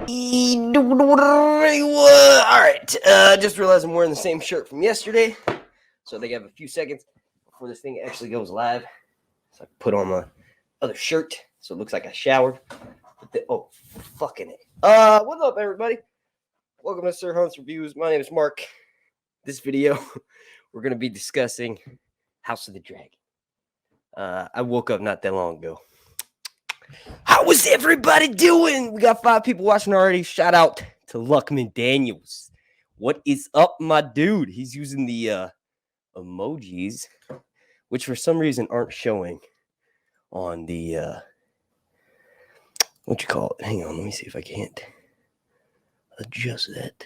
Alright, just realized I'm wearing the same shirt from yesterday, so I think I have a few seconds before this thing actually goes live. So I put on my other shirt so it looks like I showered. Fucking it. What's up, everybody? Welcome to Sir Hunt's Reviews. My name is Mark. This video, we're going to be discussing House of the Dragon. I woke up not that long ago. How was everybody doing? We got 5 people watching already. Shout out to Luckman Daniels. What is up, my dude? He's using the emojis, which for some reason aren't showing on the what you call it. Hang on, let me see if I can't adjust that.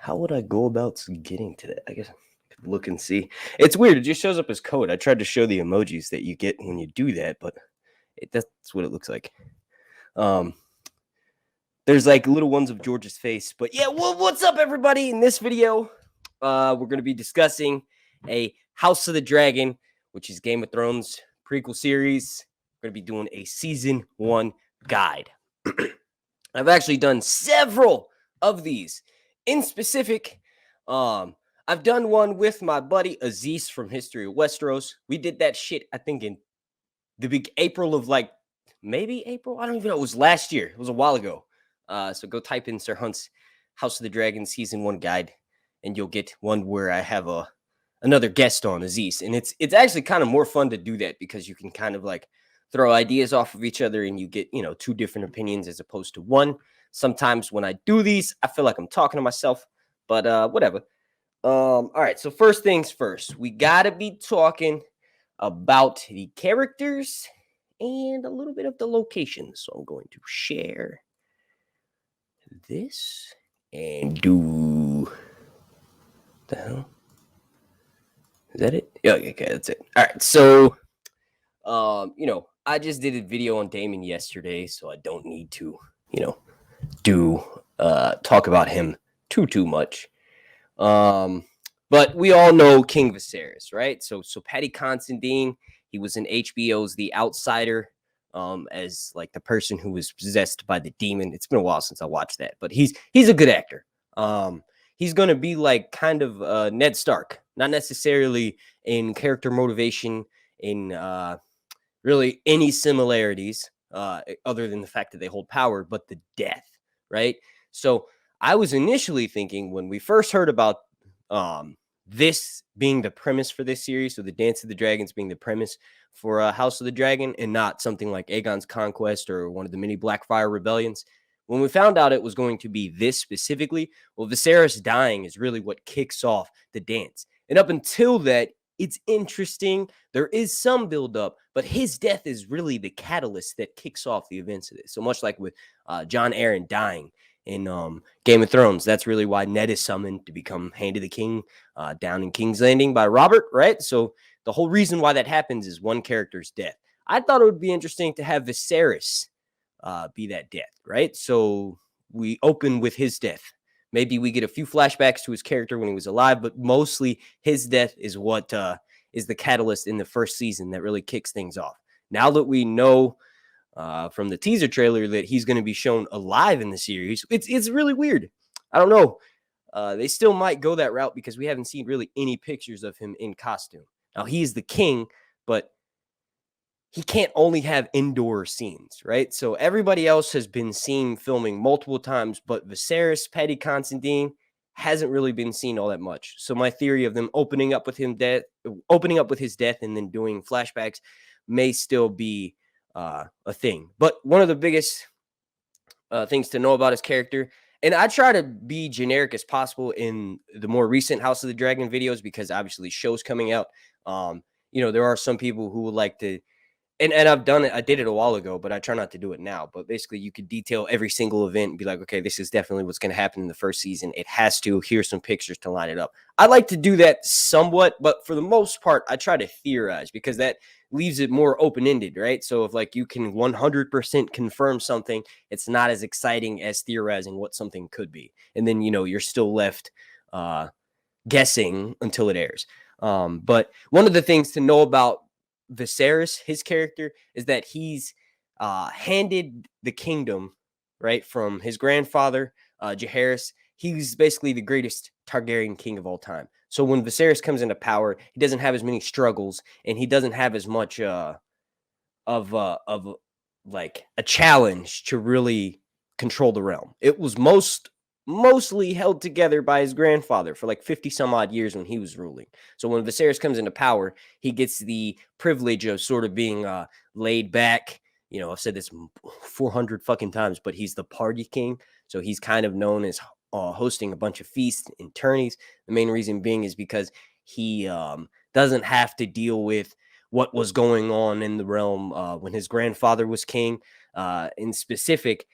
How would I go about getting to that? I guess I could look and see. It's weird. It just shows up as code. I tried to show the emojis that you get when you do that, but that's what it looks like. There's like little ones of George's face. But yeah, what's up, everybody? In this video, we're going to be discussing a House of the Dragon, which is Game of Thrones prequel series. We're going to be doing a season 1 guide. I've actually done several of these. In specific, I've done one with my buddy Aziz from History of Westeros. We did that shit, I think, in the big April of maybe April? I don't even know. It was last year. It was a while ago. So go type in Sir Hunt's House of the Dragon season 1 guide, and you'll get one where I have another guest on, Aziz. And it's actually kind of more fun to do that because you can kind of throw ideas off of each other and you get, 2 different opinions as opposed to one. Sometimes when I do these, I feel like I'm talking to myself, but whatever. All right, so first things first, we got to be talking about the characters and a little bit of the locations. So I'm going to share this and do the hell? Is that it? Yeah, okay, that's it. All right, so I just did a video on Daemon yesterday, so I don't need to, talk about him too much. But we all know King Viserys, right? So Paddy Considine, he was in HBO's The Outsider, as the person who was possessed by the demon. It's been a while since I watched that, but he's a good actor. He's gonna be kind of Ned Stark, not necessarily in character motivation, in really any similarities, other than the fact that they hold power, but the death, right? So I was initially thinking when we first heard about this being the premise for this series, so the Dance of the Dragons being the premise for House of the Dragon and not something like Aegon's Conquest or one of the many Blackfire rebellions. When we found out it was going to be this specifically, well, Viserys dying is really what kicks off the dance. And up until that, it's interesting. There is some buildup, but his death is really the catalyst that kicks off the events of this. So much like with Jon Arryn dying in Game of Thrones, that's really why Ned is summoned to become Hand of the King down in King's Landing by Robert, right? So the whole reason why that happens is one character's death. I thought it would be interesting to have Viserys be that death, right? So we open with his death. Maybe we get a few flashbacks to his character when he was alive, but mostly his death is what is the catalyst in the first season that really kicks things off. Now that we know from the teaser trailer that he's going to be shown alive in the series, it's really weird. I don't know. They still might go that route because we haven't seen really any pictures of him in costume. Now, he's the king, but he can't only have indoor scenes, right? So everybody else has been seen filming multiple times, but Viserys, Paddy Considine hasn't really been seen all that much. So my theory of them opening up with his death and then doing flashbacks may still be a thing. But one of the biggest things to know about his character, and I try to be generic as possible in the more recent House of the Dragon videos because obviously shows coming out. There are some people who would like to. And I've done it. I did it a while ago, but I try not to do it now. But basically, you could detail every single event and be like, okay, this is definitely what's going to happen in the first season. It has to. Here's some pictures to line it up. I like to do that somewhat, but for the most part, I try to theorize because that leaves it more open-ended, right? So if you can 100% confirm something, it's not as exciting as theorizing what something could be. And then, you're still left guessing until it airs. But one of the things to know about Viserys, his character, is that he's handed the kingdom, right, from his grandfather, Jaehaerys. He's basically the greatest Targaryen king of all time. So when Viserys comes into power, he doesn't have as many struggles, and he doesn't have as much of like a challenge to really control the realm. It was mostly held together by his grandfather for like 50 some odd years when he was ruling. So when Viserys comes into power, he gets the privilege of sort of being laid back. You know, I've said this 400 fucking times, but he's the party king. So he's kind of known as hosting a bunch of feasts and tourneys. The main reason being is because he doesn't have to deal with what was going on in the realm when his grandfather was king. In specific,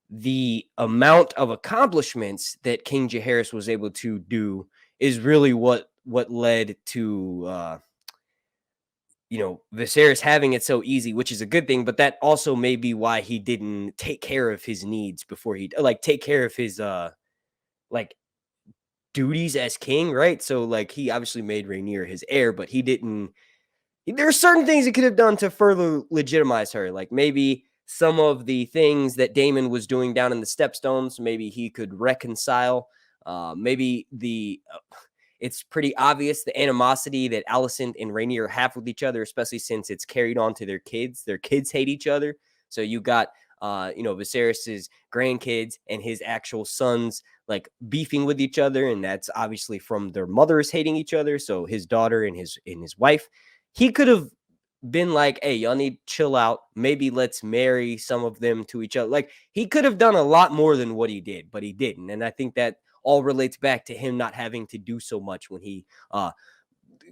the amount of accomplishments that King Jaehaerys was able to do is really what led to Viserys having it so easy, which is a good thing, but that also may be why he didn't take care of his needs before he take care of his like duties as king, right? So like he obviously made Rhaenyra his heir, but he didn't. There are certain things he could have done to further legitimize her, like maybe some of the things that Daemon was doing down in the Stepstones. Maybe he could reconcile. Maybe it's pretty obvious the animosity that Alicent and Rhaenyra have with each other, especially since it's carried on to their kids. Their kids hate each other. So you got Viserys's grandkids and his actual sons like beefing with each other, and that's obviously from their mothers hating each other. So his daughter and his wife, he could have been like, hey, y'all need to chill out. Maybe let's marry some of them to each other. Like he could have done a lot more than what he did, but he didn't. And I think that all relates back to him not having to do so much when he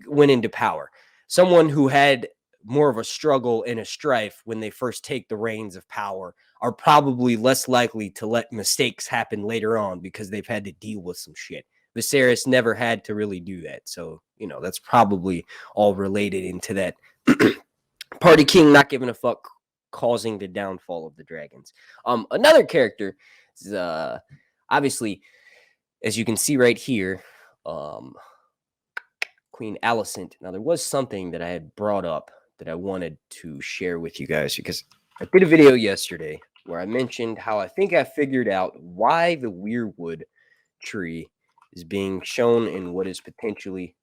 went into power. Someone who had more of a struggle and a strife when they first take the reins of power are probably less likely to let mistakes happen later on because they've had to deal with some shit. Viserys never had to really do that. So, that's probably all related into that party king not giving a fuck causing the downfall of the dragons. Another character is obviously, as you can see right here, Queen Alicent. Now, there was something that I had brought up that I wanted to share with you guys because I did a video yesterday where I mentioned how I think I figured out why the weirwood tree is being shown in what is potentially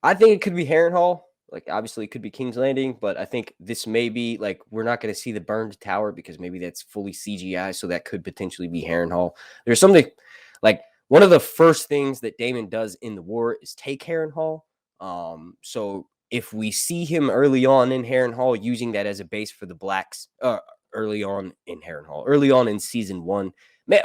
I think it could be Harrenhal. Like, obviously, it could be King's Landing, but I think this may be, like, we're not going to see the burned tower because maybe that's fully CGI, so that could potentially be Harrenhal. There's something, like, one of the first things that Daemon does in the war is take Harrenhal. So if we see him early on in Harrenhal using that as a base for the Blacks, early on in Harrenhal, early on in season 1,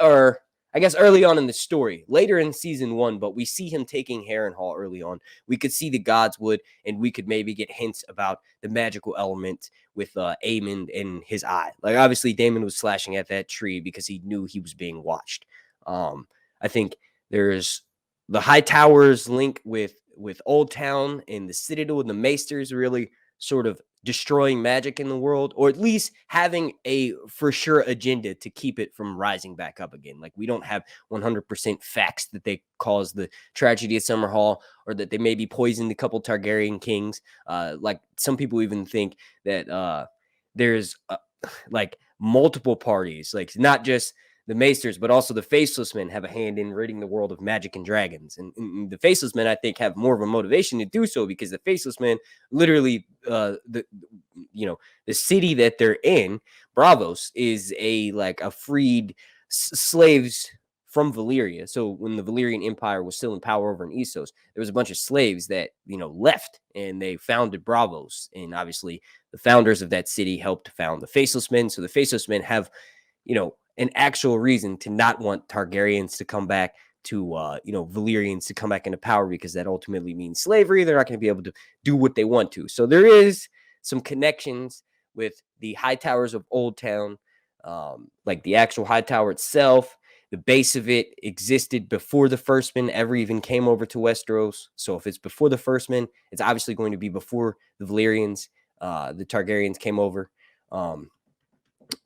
or I guess early on in the story, later in season 1, but we see him taking Harrenhal early on. We could see the Godswood, and we could maybe get hints about the magical element with Aemond in his eye. Like, obviously, Daemon was slashing at that tree because he knew he was being watched. I think there's the High Towers link with Old Town and the Citadel and the Maesters really sort of destroying magic in the world, or at least having a for sure agenda to keep it from rising back up again. Like, we don't have 100% facts that they caused the tragedy at Summerhall or that they maybe poisoned a couple Targaryen kings. Like, some people even think that there's like multiple parties, like not just the Maesters, but also the Faceless Men have a hand in ridding the world of magic and dragons. And the Faceless Men, I think, have more of a motivation to do so because the Faceless Men, literally, the city that they're in, Bravos, is a freed slaves from Valyria. So when the Valyrian Empire was still in power over in Essos, there was a bunch of slaves that left and they founded Bravos. And obviously, the founders of that city helped found the Faceless Men. So the Faceless Men have an actual reason to not want Targaryens to come back, to Valyrians to come back into power, because that ultimately means slavery. They're not going to be able to do what they want to. So there is some connections with the High Towers of Old Town, like the actual High Tower itself. The base of it existed before the First Men ever even came over to Westeros. So if it's before the First Men, it's obviously going to be before the Valyrians, the Targaryens came over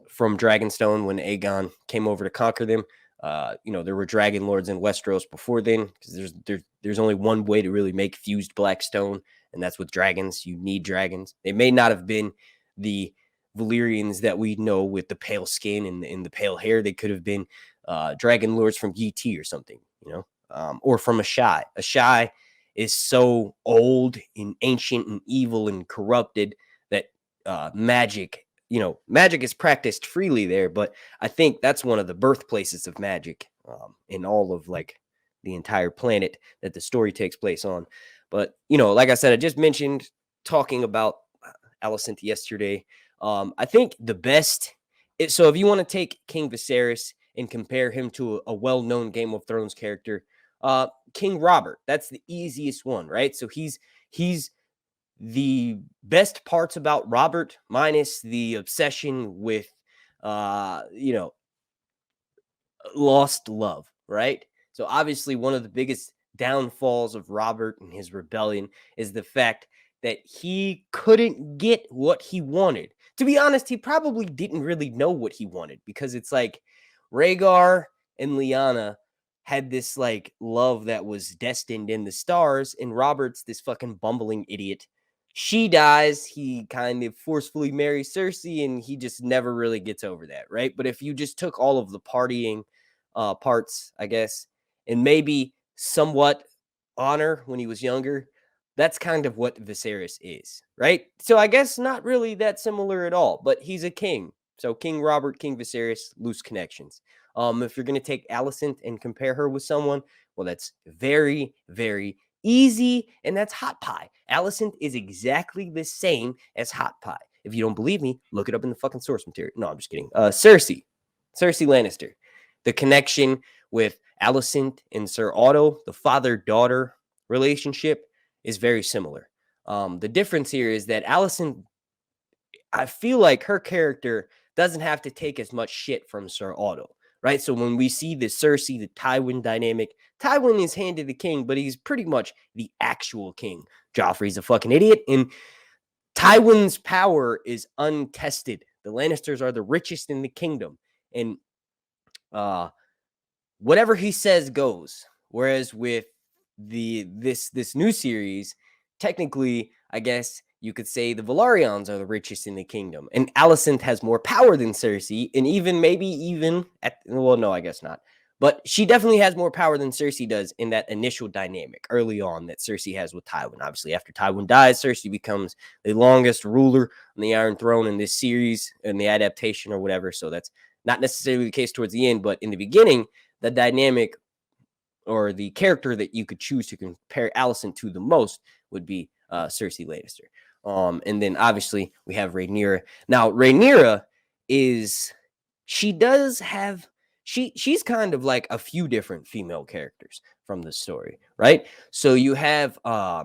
from Dragonstone when Aegon came over to conquer them. There were dragon lords in Westeros before then, because there's only one way to really make fused black stone, and that's with dragons. You need dragons. They may not have been the Valyrians that we know with the pale skin and the pale hair. They could have been dragon lords from GT or something, or from Ashai. Ashai is so old and ancient and evil and corrupted that magic is practiced freely there. But I think that's one of the birthplaces of magic in all of like the entire planet that the story takes place on. But like I said, I just mentioned talking about Alicent yesterday. I think the best so if you want to take King Viserys and compare him to a well-known Game of Thrones character, King Robert, that's the easiest one, right? So he's the best parts about Robert, minus the obsession with lost love, right? So obviously one of the biggest downfalls of Robert and his rebellion is the fact that he couldn't get what he wanted. To be honest, he probably didn't really know what he wanted, because it's like Rhaegar and Lyanna had this like love that was destined in the stars, and Robert's this fucking bumbling idiot. She dies, he kind of forcefully marries Cersei, and he just never really gets over that, right? But if you just took all of the partying parts, I guess, and maybe somewhat honor when he was younger, that's kind of what Viserys is, right? So I guess not really that similar at all, but he's a king. So King Robert, King Viserys, loose connections. If you're going to take Alicent and compare her with someone, well, that's very, very easy, and that's Hot Pie. Alicent is exactly the same as Hot Pie. If you don't believe me, look it up in the fucking source material. No, I'm just kidding. Cersei Lannister. The connection with Alicent and Sir Otto, the father-daughter relationship, is very similar. The difference here is that Alicent, I feel like her character doesn't have to take as much shit from Sir Otto, right? So when we see the Cersei, the Tywin dynamic, Tywin is handed the king, but he's pretty much the actual king. Joffrey's a fucking idiot, and Tywin's power is untested. The Lannisters are the richest in the kingdom, and whatever he says goes. Whereas with this new series, technically, I guess you could say the Velaryons are the richest in the kingdom, and Alicent has more power than Cersei, and no, I guess not. But she definitely has more power than Cersei does in that initial dynamic early on that Cersei has with Tywin. Obviously, after Tywin dies, Cersei becomes the longest ruler on the Iron Throne in this series, in the adaptation or whatever. So that's not necessarily the case towards the end, but in the beginning, the dynamic or the character that you could choose to compare Alicent to the most would be Cersei Lannister. And then obviously we have Rhaenyra. Now, Rhaenyra she's kind of like a few different female characters from the story, right? So you have her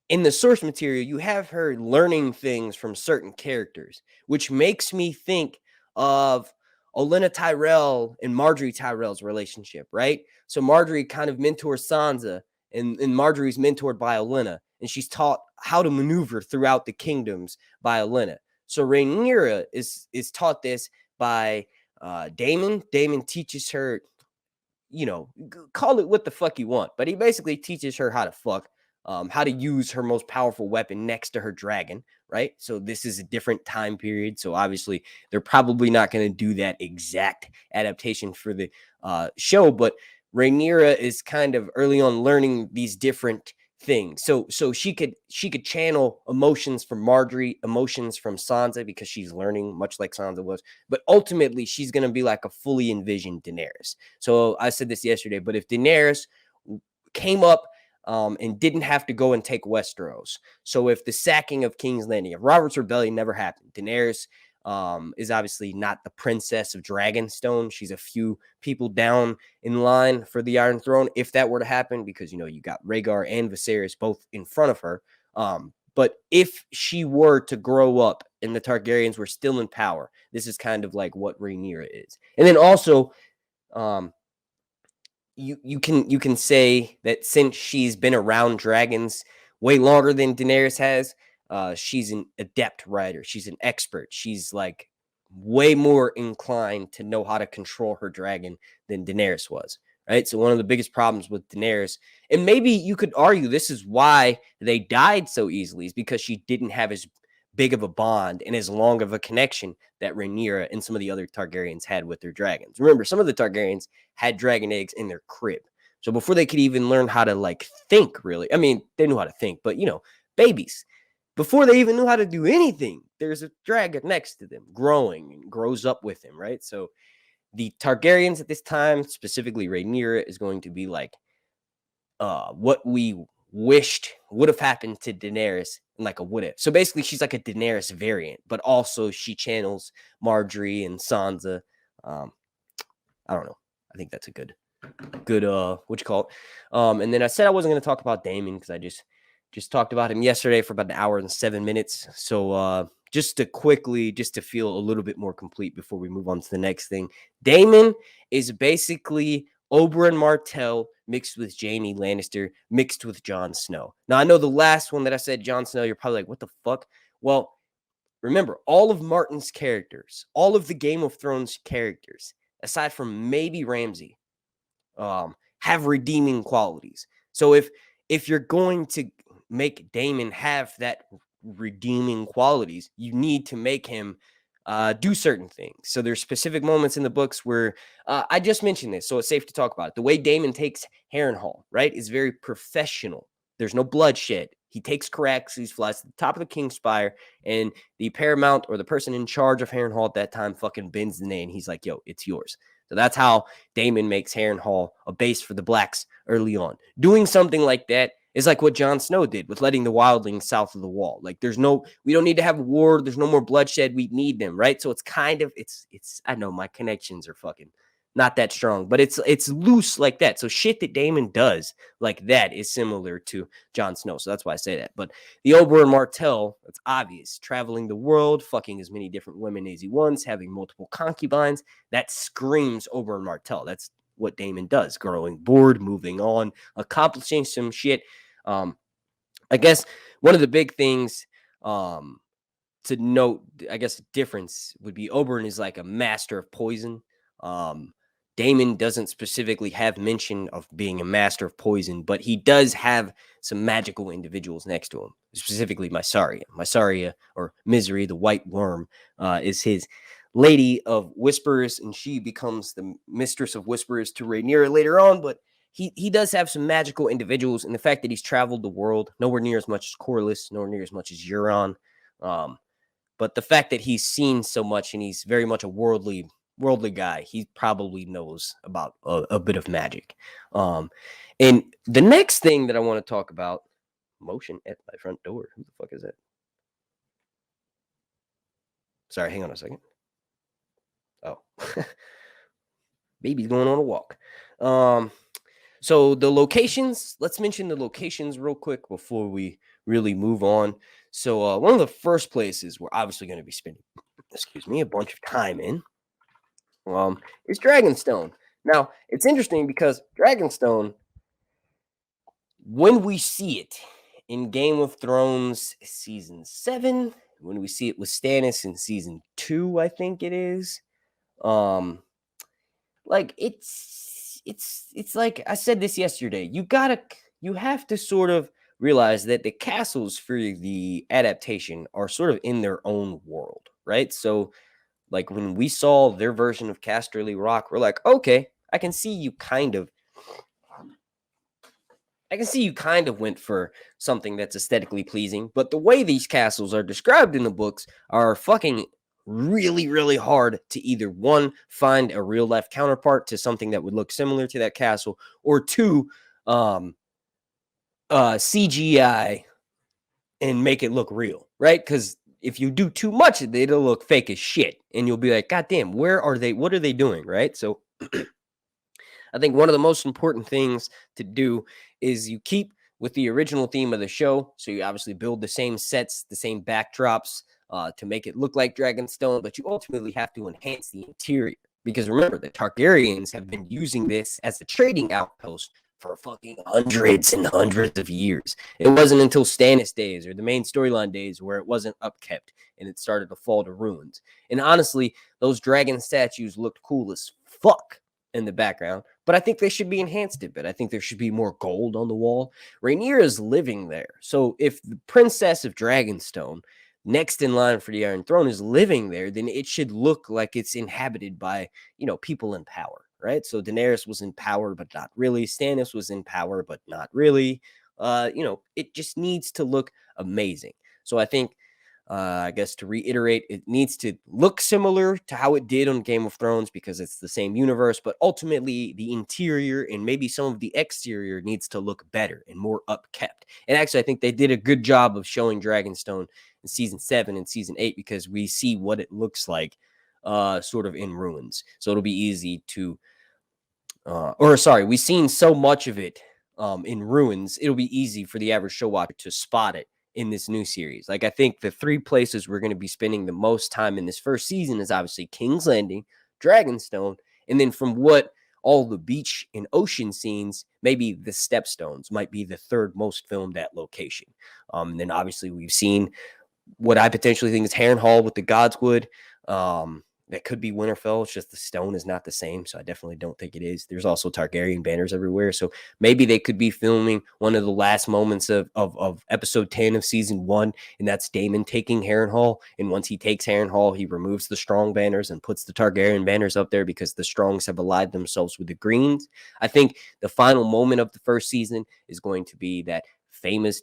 in the source material, you have her learning things from certain characters, which makes me think of Olenna Tyrell and Marjorie Tyrell's relationship, right? So Marjorie kind of mentors Sansa, and Marjorie's mentored by Olenna, and she's taught how to maneuver throughout the kingdoms by Olenna. So Rhaenyra is taught this by Daemon. Daemon teaches her, call it what the fuck you want, but he basically teaches her how to fuck. How to use her most powerful weapon next to her dragon, right? So this is a different time period. So obviously they're probably not going to do that exact adaptation for the show, but Rhaenyra is kind of early on learning these different things. So she could channel emotions from Marjorie, emotions from Sansa, because she's learning much like Sansa was. But ultimately, she's going to be like a fully envisioned Daenerys. So I said this yesterday, but if Daenerys came up and didn't have to go and take Westeros. So if the sacking of King's Landing, if Robert's Rebellion never happened, Daenerys is obviously not the princess of Dragonstone. She's a few people down in line for the Iron Throne if that were to happen, because, you got Rhaegar and Viserys both in front of her. But if she were to grow up and the Targaryens were still in power, this is kind of like what Rhaenyra is. And then also, you can say that since she's been around dragons way longer than Daenerys has, she's an adept rider. She's an expert. She's like way more inclined to know how to control her dragon than Daenerys was, right? So one of the biggest problems with Daenerys, and maybe you could argue this is why they died so easily, is because she didn't have as big of a bond and as long of a connection that Rhaenyra and some of the other Targaryens had with their dragons. Remember, some of the Targaryens had dragon eggs in their crib. So before they could even learn how to like think, really, I mean, they knew how to think, but you know, babies, before they even knew how to do anything, there's a dragon next to them growing and grows up with him, right? So the Targaryens at this time, specifically Rhaenyra, is going to be like what we wished would have happened to Daenerys in like a would have. So basically, she's like a Daenerys variant, but also she channels Marjorie and Sansa. I don't know. I think that's a good what you call it. And then I said I wasn't going to talk about Daemon because I just talked about him yesterday for about an hour and 7 minutes. So just to feel a little bit more complete before we move on to the next thing. Daemon is basically Oberyn Martell mixed with Jaime Lannister mixed with Jon Snow. Now I know the last one that I said, Jon Snow, you're probably like, what the fuck? Well, remember, all of Martin's characters, all of the Game of Thrones characters, aside from maybe Ramsay, have redeeming qualities. So if you're going to make Daemon have that redeeming qualities, you need to make him do certain things. So there's specific moments in the books where I just mentioned this, so it's safe to talk about it. The way Daemon takes Harrenhal, right, is very professional. There's no bloodshed. He takes Caraxes, flies to the top of the King's Spire, and the paramount or the person in charge of Harrenhal at that time fucking bends the knee, and he's like, yo, it's yours. So that's how Daemon makes Harrenhal a base for the Blacks early on. Doing something like that is like what Jon Snow did with letting the wildlings south of the wall. Like we don't need to have war. There's no more bloodshed. We need them, right? So it's kind of, I know my connections are fucking not that strong, but it's loose like that. So shit that Daemon does like that is similar to Jon Snow. So that's why I say that. But the Oberyn Martell, it's obvious, traveling the world, fucking as many different women as he wants, having multiple concubines, that screams Oberyn Martell. That's what Daemon does, growing bored, moving on, accomplishing some shit. I guess one of the big things to note, I guess, difference would be Oberyn is like a master of poison. Daemon doesn't specifically have mention of being a master of poison, but he does have some magical individuals next to him, specifically Mysaria. Mysaria, or Misery, the white worm, is his lady of whispers, and she becomes the mistress of whispers to Rhaenyra later on, but he does have some magical individuals, and the fact that he's traveled the world, nowhere near as much as Corlys, nowhere near as much as Euron, but the fact that he's seen so much and he's very much a worldly guy, he probably knows about a bit of magic. And the next thing that I want to talk about, motion at my front door. Who the fuck is that? Sorry, hang on a second. Oh, baby's going on a walk. So the locations, let's mention the locations real quick before we really move on. So one of the first places we're obviously going to be spending, a bunch of time in is Dragonstone. Now, it's interesting because Dragonstone, when we see it in Game of Thrones season 7, when we see it with Stannis in season 2, I think it is, like it's like I said this yesterday. You have to sort of realize that the castles for the adaptation are sort of in their own world, right? So like when we saw their version of Casterly Rock, we're like, okay, I can see you kind of went for something that's aesthetically pleasing, but the way these castles are described in the books are fucking really, really hard to either one, find a real life counterpart to something that would look similar to that castle, or two, CGI and make it look real, right? Because if you do too much, it'll look fake as shit, and you'll be like, God damn, where are they? What are they doing, right? So I think one of the most important things to do is you keep with the original theme of the show. So you obviously build the same sets, the same backdrops to make it look like Dragonstone, but you ultimately have to enhance the interior. Because remember, the Targaryens have been using this as a trading outpost for fucking hundreds and hundreds of years. It wasn't until Stannis days or the main storyline days where it wasn't upkept and it started to fall to ruins. And honestly, those dragon statues looked cool as fuck in the background, but I think they should be enhanced a bit. I think there should be more gold on the wall. Rhaenyra is living there. So if the princess of Dragonstone, next in line for the Iron Throne, is living there, then it should look like it's inhabited by, people in power, right? So Daenerys was in power, but not really. Stannis was in power, but not really. It just needs to look amazing. So I think, I guess to reiterate, it needs to look similar to how it did on Game of Thrones because it's the same universe, but ultimately the interior and maybe some of the exterior needs to look better and more upkept. And actually, I think they did a good job of showing Dragonstone in season 7 and season 8 because we see what it looks like sort of in ruins. So it'll be easy to, we've seen so much of it in ruins, it'll be easy for the average show watcher to spot it in this new series. Like, I think the 3 places we're going to be spending the most time in this first season is obviously King's Landing, Dragonstone, and then from what all the beach and ocean scenes, maybe the Stepstones might be the 3rd most filmed at location. And then obviously we've seen what I potentially think is Harrenhal with the Godswood. That could be Winterfell. It's just the stone is not the same, so I definitely don't think it is. There's also Targaryen banners everywhere, so maybe they could be filming one of the last moments of episode 10 of season 1, and that's Daemon taking Harrenhal. And once he takes Harrenhal, he removes the strong banners and puts the Targaryen banners up there because the strongs have allied themselves with the greens. I think the final moment of the first season is going to be that famous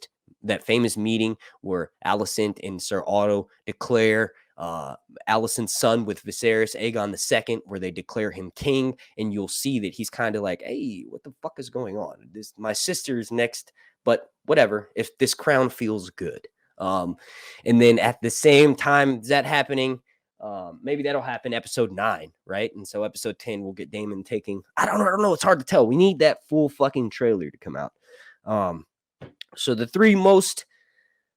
meeting where Alicent and Sir Otto declare Alicent's son with Viserys, Aegon II, where they declare him king, and you'll see that he's kind of like, hey, what the fuck is going on? My sister's next, but whatever, if this crown feels good. And then at the same time that happening, maybe that'll happen episode 9, right? And so episode 10 we'll get Daemon taking, I don't know, it's hard to tell. We need that full fucking trailer to come out. So the 3 most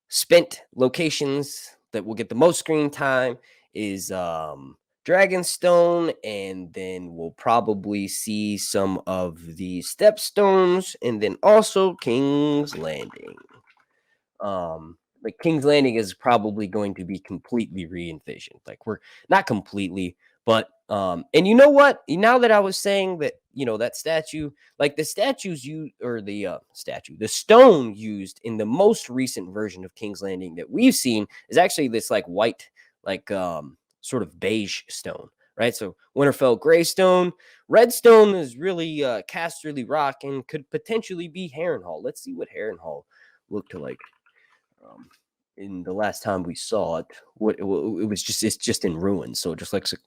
spent locations that will get the most screen time is Dragonstone, and then we'll probably see some of the Stepstones, and then also King's Landing. Like King's Landing is probably going to be completely re-envisioned. Like, we're not completely, but and you know what? Now that I was saying that, that statue, like the statues the stone used in the most recent version of King's Landing that we've seen is actually this like white, like sort of beige stone, right? So Winterfell gray stone, red stone is really Casterly Rock and could potentially be Harrenhal. Let's see what Harrenhal looked like. In the last time we saw it, it's just in ruins, so it just looks like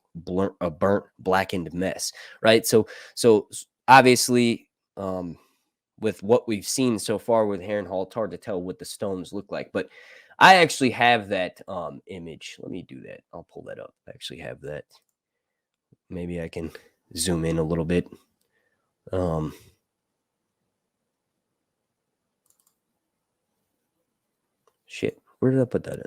a burnt, blackened mess, right? So obviously, with what we've seen so far with Harrenhal, it's hard to tell what the stones look like. But I actually have that image. Let me do that. I'll pull that up. I actually have that. Maybe I can zoom in a little bit. Shit. Where did I put that in?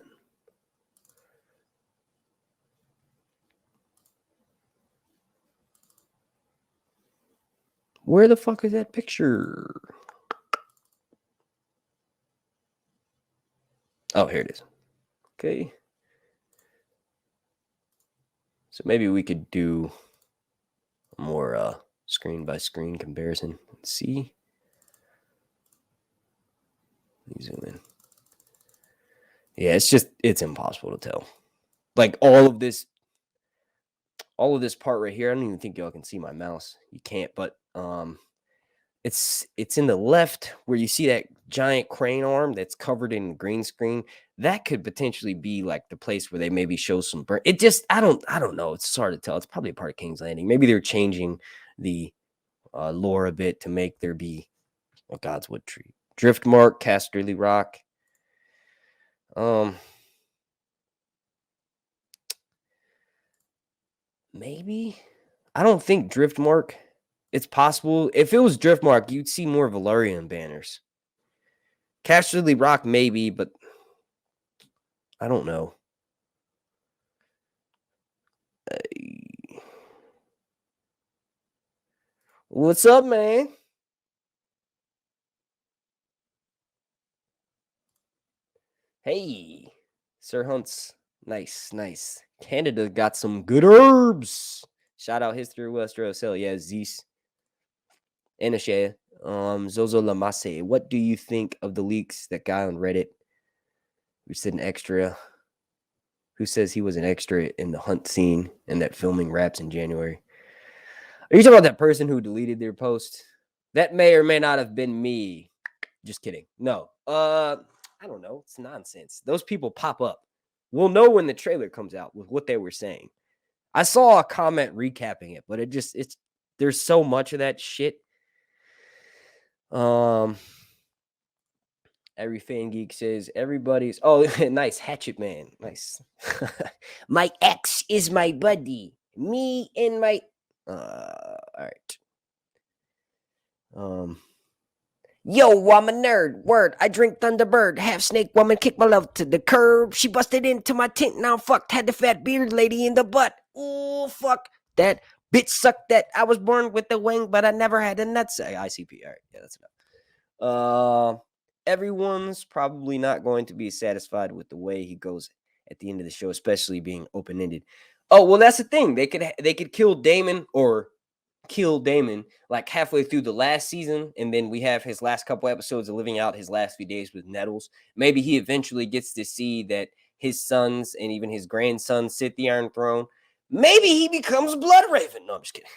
Where the fuck is that picture? Oh, here it is. Okay. So maybe we could do a more screen by screen comparison. Let's see. Let me zoom in. Yeah, it's impossible to tell. Like all of this part right here, I don't even think y'all can see my mouse. You can't, but it's in the left where you see that giant crane arm that's covered in green screen. That could potentially be like the place where they maybe show some burn. It just I don't know. It's hard to tell. It's probably a part of King's Landing. Maybe they're changing the lore a bit to make there be a Godswood tree. Driftmark, Casterly Rock. Maybe. I don't think Driftmark. It's possible. If it was Driftmark, you'd see more Valyrian banners. Casterly Rock, maybe, but I don't know. What's up, man? Hey, Sir Hunts. Nice. Canada got some good herbs. Shout out History Westeros. Hell yeah, Zeus. And Ashaya. Zozo Lamase. What do you think of the leaks? That guy on Reddit who said an extra, who says he was an extra in the hunt scene and that filming wraps in January. Are you talking about that person who deleted their post? That may or may not have been me. Just kidding. No. I don't know. It's nonsense. Those people pop up. We'll know when the trailer comes out with what they were saying. I saw a comment recapping it, but it's there's so much of that shit. Every fan geek says everybody's nice Hatchet Man. Nice. My ex is my buddy. Me and my all right. Yo, I'm a nerd. Word, I drink Thunderbird. Half snake woman kicked my love to the curb. She busted into my tent. Now I'm fucked. Had the fat beard lady in the butt. Ooh, fuck. That bitch sucked that. I was born with the wing, but I never had a nuts. ICP. All right. Yeah, that's enough. Everyone's probably not going to be satisfied with the way he goes at the end of the show, especially being open-ended. Oh, well, that's the thing. They could kill Daemon or kill Daemon like halfway through the last season, and then we have his last couple episodes of living out his last few days with Nettles. Maybe he eventually gets to see that his sons and even his grandsons sit the Iron Throne. Maybe he becomes Blood Raven. No, I'm just kidding.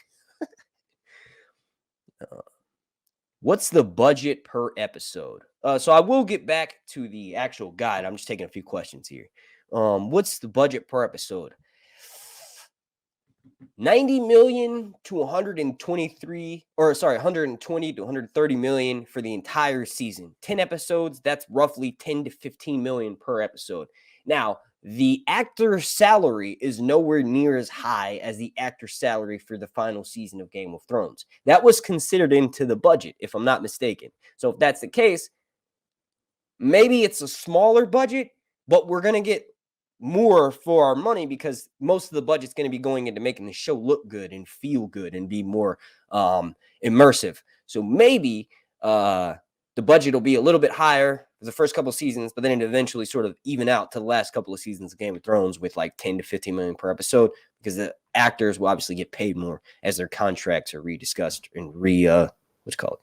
What's the budget per episode? So I will get back to the actual guide. I'm just taking a few questions here. What's the budget per episode? 90 million to 123, or sorry, 120 to 130 million for the entire season. 10 episodes, that's roughly 10 to 15 million per episode. Now, the actor's salary is nowhere near as high as the actor's salary for the final season of Game of Thrones. That was considered into the budget, if I'm not mistaken. So if that's the case, maybe it's a smaller budget, but we're going to get more for our money because most of the budget's going to be going into making the show look good and feel good and be more immersive. So maybe the budget will be a little bit higher for the first couple of seasons, but then it eventually sort of even out to the last couple of seasons of Game of Thrones with like 10 to 15 million per episode, because the actors will obviously get paid more as their contracts are rediscussed and what's called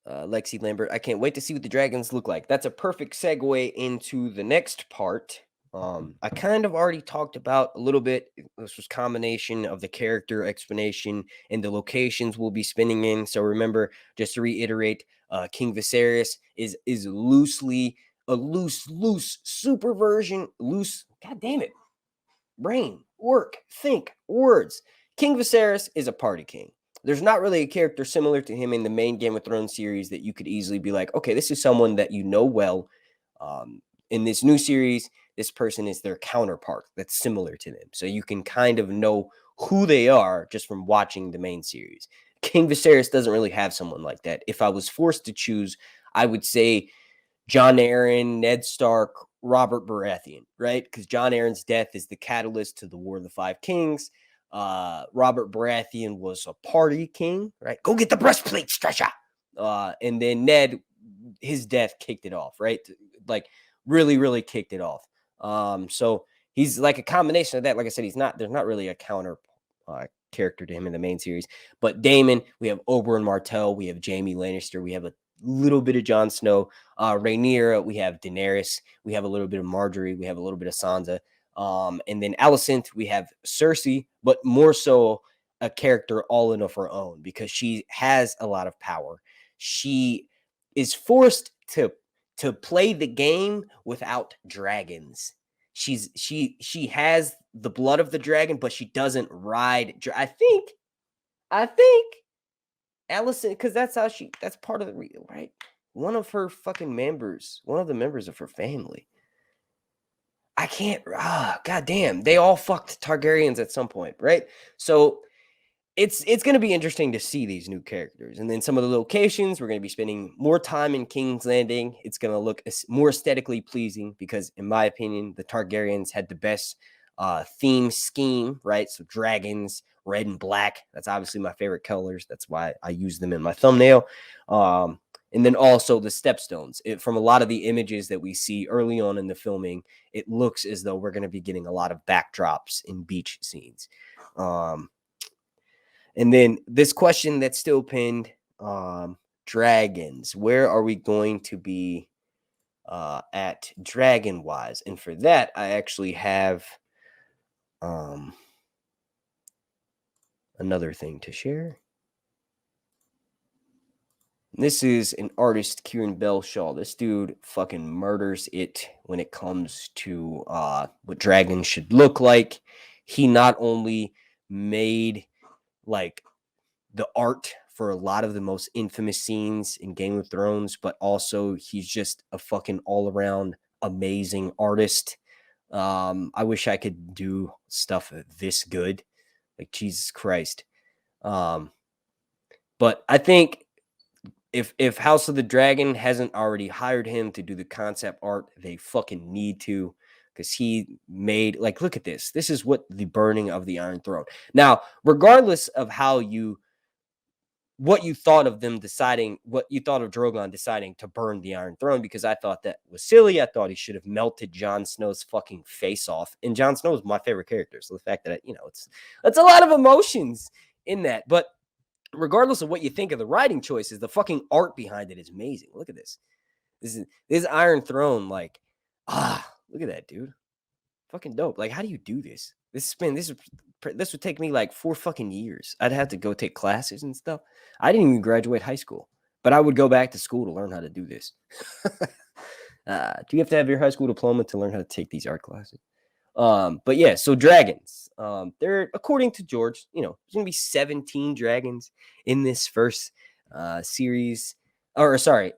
Lexi Lambert, I can't wait to see what the dragons look like. That's a perfect segue into the next part. I kind of already talked about a little bit. This was combination of the character explanation and the locations we'll be spinning in. So remember, just to reiterate, King Viserys is loosely a loose super version. God damn it. Brain, work, think, words. King Viserys is a party king. There's not really a character similar to him in the main Game of Thrones series that you could easily be like, okay, this is someone that you know well. In this new series, this person is their counterpart that's similar to them. So you can kind of know who they are just from watching the main series. King Viserys doesn't really have someone like that. If I was forced to choose, I would say Jon Arryn, Ned Stark, Robert Baratheon, right? Because Jon Arryn's death is the catalyst to the War of the Five Kings. Robert Baratheon was a party king, right? Go get the breastplate, Stretcher. And then Ned, his death kicked it off, right? Like really kicked it off. So he's like a combination of that. Like I said, there's not really a counter character to him in the main series. But Daemon, we have Oberyn Martell, we have Jaime Lannister, we have a little bit of Jon Snow. Rhaenyra, we have Daenerys, we have a little bit of Marjorie, we have a little bit of Sansa. And then Alicent, we have Cersei, but more so a character all in of her own because she has a lot of power. She is forced to play the game without dragons. She has the blood of the dragon, but she doesn't ride. I think Alicent, because that's part of the right. One of her fucking members, one of the members of her family. I can't. Goddamn, they all fucked Targaryens at some point, right? So it's going to be interesting to see these new characters, and then some of the locations. We're going to be spending more time in King's Landing. It's going to look more aesthetically pleasing because, in my opinion, the Targaryens had the best theme scheme, right? So dragons, red and black. That's obviously my favorite colors. That's why I use them in my thumbnail. And then also the stepstones. From a lot of the images that we see early on in the filming, it looks as though we're going to be getting a lot of backdrops in beach scenes. And then this question that's still pinned, dragons. Where are we going to be at dragon wise? And for that, I actually have another thing to share. This is an artist, Kieran Belshaw. This dude fucking murders it when it comes to what dragons should look like. He not only made like the art for a lot of the most infamous scenes in Game of Thrones, but also he's just a fucking all-around amazing artist. I wish I could do stuff this good. Like, Jesus Christ. But I think if House of the Dragon hasn't already hired him to do the concept art, they fucking need to, because he made, like, look at this. This is what the burning of the Iron Throne. Now, regardless of what you thought of them deciding, what you thought of Drogon deciding to burn the Iron Throne, because I thought that was silly. I thought he should have melted Jon Snow's fucking face off. And Jon Snow is my favorite character. So the fact that, it's a lot of emotions in that. But regardless of what you think of the writing choices, the fucking art behind it is amazing. Look at this. This Iron Throne, like, look at that, dude. Fucking dope. Like, how do you do this? This would take me like 4 fucking years. I'd have to go take classes and stuff. I didn't even graduate high school, but I would go back to school to learn how to do this. Do you have to have your high school diploma to learn how to take these art classes? But yeah, so dragons. They're, according to George, there's gonna be 17 dragons in this first series. Or sorry,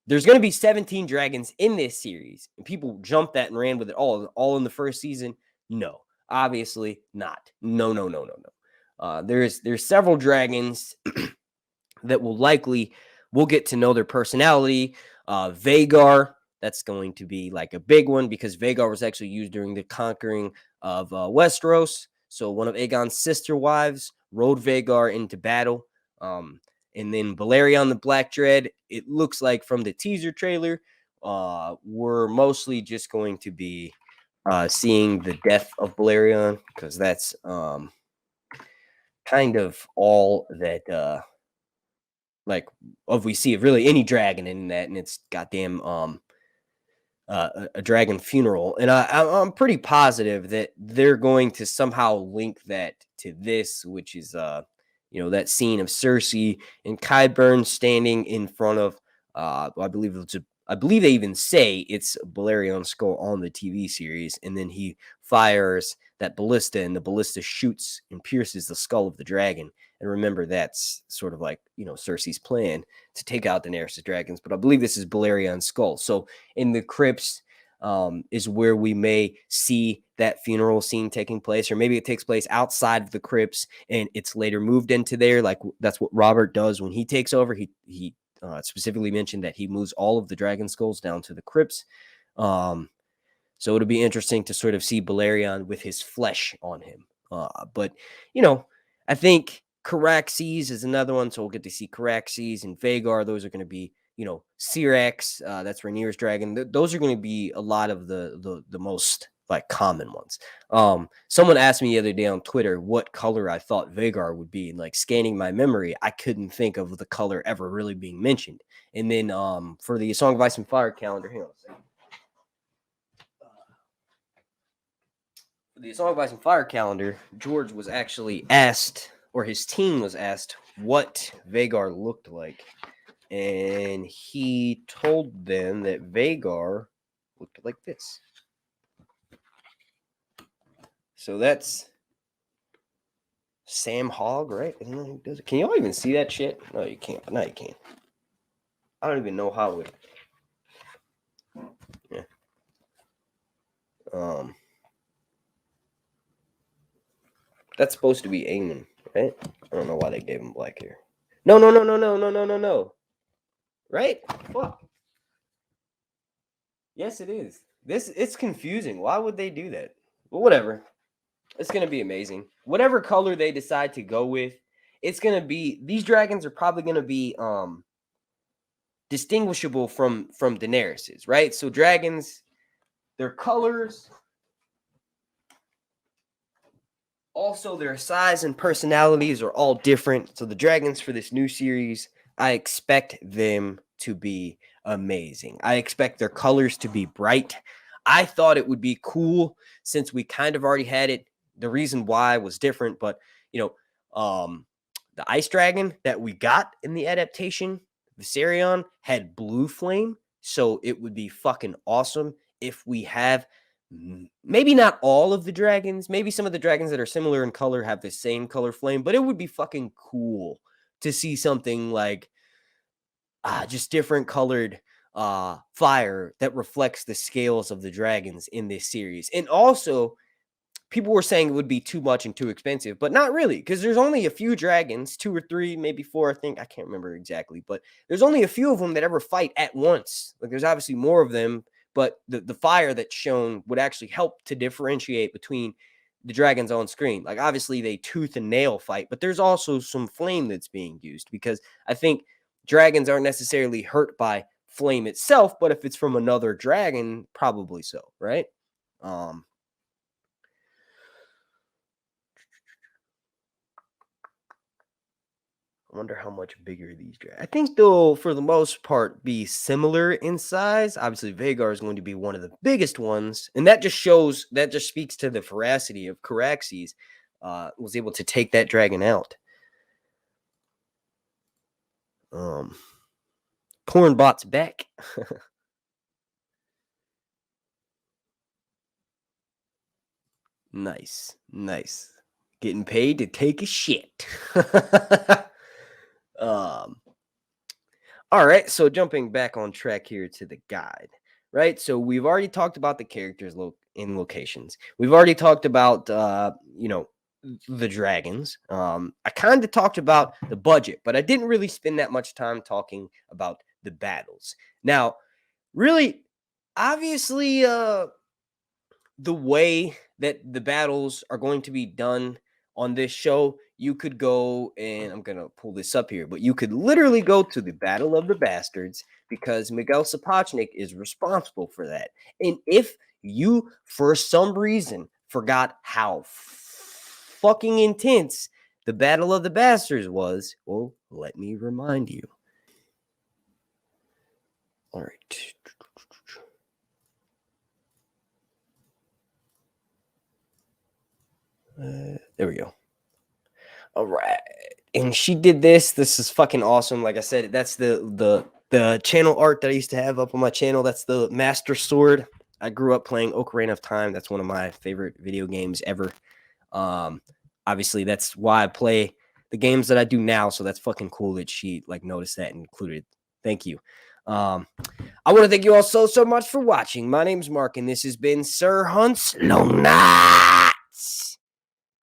there's gonna be 17 dragons in this series, and people jumped that and ran with it all in the first season. No, obviously not. No. There's several dragons that we'll get to know their personality. Vhagar. That's going to be like a big one, because Vhagar was actually used during the conquering of Westeros. So one of Aegon's sister wives rode Vhagar into battle. And then Balerion the Black Dread, it looks like from the teaser trailer, we're mostly just going to be seeing the death of Balerion, because that's kind of all that we see of really any dragon in that, and it's goddamn a dragon funeral. And I'm pretty positive that they're going to somehow link that to this, which is that scene of Cersei and Qyburn standing in front of I believe they even say it's Balerion's skull on the TV series, and then he fires that ballista, and the ballista shoots and pierces the skull of the dragon. And remember, that's sort of like, Cersei's plan to take out Daenerys' dragons. But I believe this is Balerion's skull. So in the crypts is where we may see that funeral scene taking place, or maybe it takes place outside of the crypts and it's later moved into there. Like, that's what Robert does when he takes over. He specifically mentioned that he moves all of the dragon skulls down to the crypts. So it'll be interesting to sort of see Balerion with his flesh on him. But I think Caraxes is another one, so we'll get to see Caraxes and Vhagar. Those are going to be, Syrax, that's Rhaenyra's dragon. Those are going to be a lot of the most like common ones. Someone asked me the other day on Twitter what color I thought Vhagar would be, and like scanning my memory, I couldn't think of the color ever really being mentioned. And then for the Song of Ice and Fire calendar, hang on a second. For the Song of Ice and Fire calendar, George was actually asked, or his team was asked, what Vhagar looked like. And he told them that Vhagar looked like this. So that's Sam Hogg, right? I don't know who does it. Can y'all even see that shit? No, you can't. No, you can't. I don't even know how it. Yeah. That's supposed to be Aemon, right? I don't know why they gave him black hair. No. Right? Fuck. Yes, it is. It's confusing. Why would they do that? But whatever. It's going to be amazing. Whatever color they decide to go with, it's going to be, these dragons are probably going to be distinguishable from Daenerys's, right? So dragons, their colors, also their size and personalities are all different. So the dragons for this new series, I expect them to be amazing. I expect their colors to be bright. I thought it would be cool since we kind of already had it. The reason why was different, but the ice dragon that we got in the adaptation, Viserion, had blue flame. So it would be fucking awesome if we have maybe not all of the dragons, maybe some of the dragons that are similar in color have the same color flame, but it would be fucking cool to see something like just different colored fire that reflects the scales of the dragons in this series. And also, people were saying it would be too much and too expensive, but not really, because there's only a few dragons, 2 or 3, maybe 4, I think. I can't remember exactly, but there's only a few of them that ever fight at once. Like, there's obviously more of them, but the fire that's shown would actually help to differentiate between the dragons on screen. Like, obviously, they tooth and nail fight, but there's also some flame that's being used, because I think dragons aren't necessarily hurt by flame itself, but if it's from another dragon, probably so, right? I wonder how much bigger these dragons. I think they'll, for the most part, be similar in size. Obviously, Vhagar is going to be one of the biggest ones, and that just speaks to the veracity of Caraxes. Was able to take that dragon out. Cornbot's back. Nice. Getting paid to take a shit. All right, so jumping back on track here to the guide, right? So we've already talked about the characters in locations. We've already talked about the dragons. I kind of talked about the budget, but I didn't really spend that much time talking about the battles. Now, really, obviously, the way that the battles are going to be done on this show, you could go, and I'm going to pull this up here, but you could literally go to the Battle of the Bastards because Miguel Sapochnik is responsible for that. And if you, for some reason, forgot how fucking intense the Battle of the Bastards was, well, let me remind you. All right. There we go. All right. And she did this. This is fucking awesome. Like I said, that's the channel art that I used to have up on my channel. That's the Master Sword. I grew up playing Ocarina of Time. That's one of my favorite video games ever. Obviously, that's why I play the games that I do now. So that's fucking cool that she noticed that and included. Thank you. I want to thank you all so much for watching. My name's Mark, and this has been Sir Hunt's Long Nights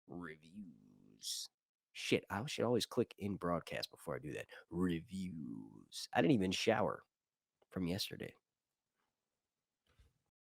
Reviews. Shit, I should always click in broadcast before I do that. Reviews. I didn't even shower from yesterday.